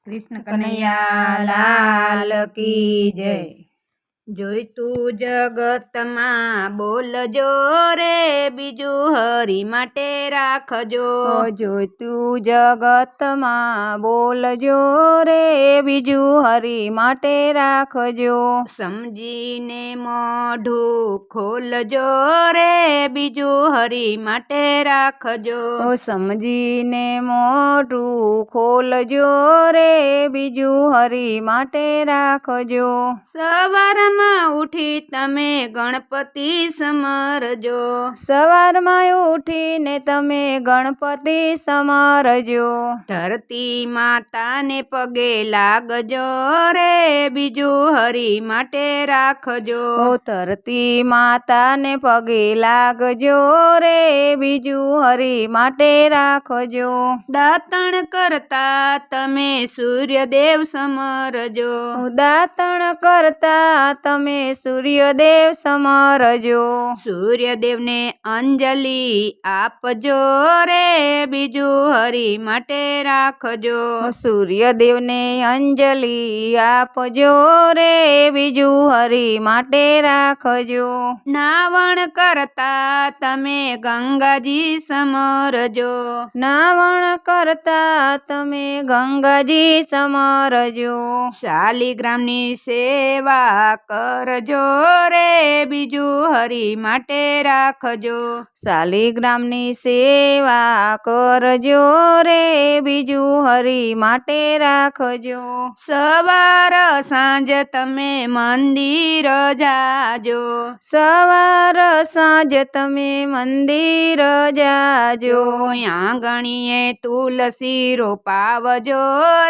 કૃષ્ણ કનૈયા લાલ કી જય। જોઈતું જગતમાં બોલજો રે, બીજું હરી માટે રાખજો। જોઈતું જગતમાં બોલજો રે, બીજું હરી માટે રાખજો। સમજીને મોઢું ખોલજો રે, બીજું હરી માટે રાખજો। સમજીને મોઢું ખોલજો રે, બીજું હરી માટે રાખજો। સવારમાં ઉઠી તમે ગણપતિ સમરજો। સવારમાં ઉઠીને તમે ગણપતિ સમરજો। ધરતી માતાને પગે લાગજો રે, બીજું હરી માટે રાખજો। ધરતી માતાને પગે લાગજો રે, બીજું હરી માટે રાખજો। દાતણ કરતા તમે સૂર્યદેવ સમરજો। દાતણ કરતા તમે સૂર્યદેવ સમરજો। સૂર્યદેવને અંજલિ આપજો રે, બીજું હરી માટે રાખજો। સૂર્યદેવને અંજલિ આપજો રે, બીજું હરી માટે રાખજો। નાવણ કરતા તમે ગંગાજી સમરજો। નાવણ કરતા તમે ગંગાજી સમરજો। શાલિગ્રામની સેવા કરજો રે, બીજું હરી માટે રાખજો। શાલિગ્રામની સેવા કરજો રે, બીજું હરી માટે રાખજો। સવાર સાંજ તમે મંદિર જાજો। સવાર સાંજ તમે મંદિર જાજો। આંગણીએ તુલસી રોપાવજો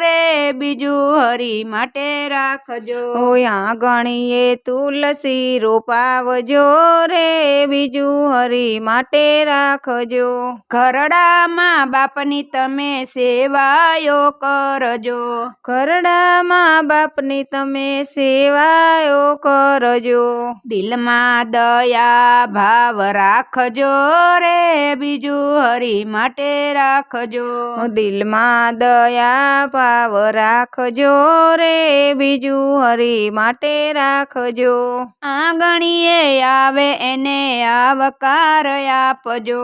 રે, બીજું હરી માટે રાખજો। આંગણીએ તુલસી રોપાવજો રે, બીજું હરી માટે રાખજો। ઘરડામાં બાપની તમે સેવાયો કરજો। ઘરડામાં બાપની તમે સેવાયો કરજો। દિલમાં દયા ભાવ રાખજો રે, બીજું હરી માટે રાખજો। દિલમાં દયા ભાવ રાખજો રે, બીજું હરી માટે રાખજો। આંગણીએ આવે એને આવકાર આપજો।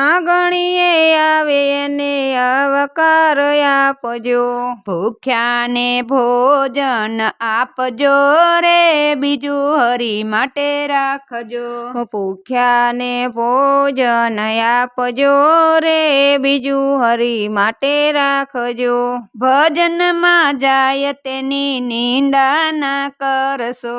આંગણીએ આવે એને આવકાર આપજો। ભૂખ્યાને ભોજન આપજો રે, બીજું હરી માટે રાખજો। ભૂખ્યાને ભોજન આપજો રે, બીજું હરી માટે રાખજો। ભજનમાં જાય તેની નિંદા ના કરશો।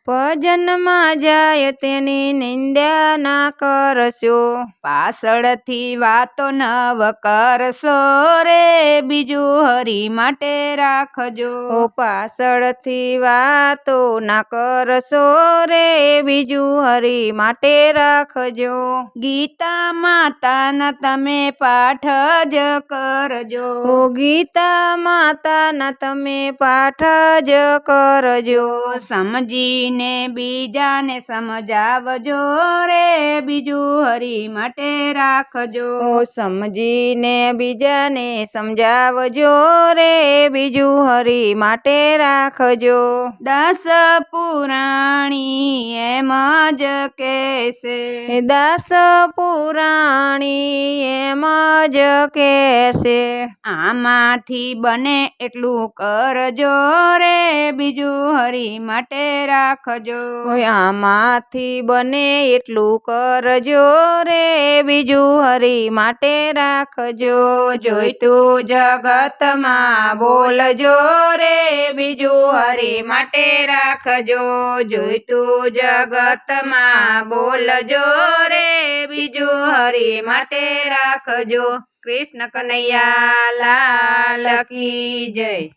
ભજનમાં જાય તેની નિંદા ના કરશો। પાછળથી વાતો નવ કરશો રે, બીજું હરી માટે રાખજો। પાછળથી વાતો ના કરશો રે, બીજું હરી માટે રાખજો। ગીતા માતાના તમે પાઠ જ કરજો। ગીતા માતાના તમે પાઠ જ કરજો। સમજીને બીજાને સમજાવજો રે, બીજું હરી માટે રાખજો। સમજીને બીજાને સમજાવજો રે, બીજું હરી માટે રાખજો। દાસ પુરાણી એમ જ કહેશે। દાસ પુરાણી એમ જ કહેશે। આમાંથી બને એટલું કરજો રે, બીજું હરી માટે રાખજો। આમાંથી બને એટલું કરજો રે, બીજું હરી માટે રાખજો। જોઈતું જગતમાં બોલજો રે, બીજું હરી માટે રાખજો। જોઈતું જગતમાં બોલજો રે, બીજું હરી માટે રાખજો। કૃષ્ણ કનૈયા લાલ કી જય।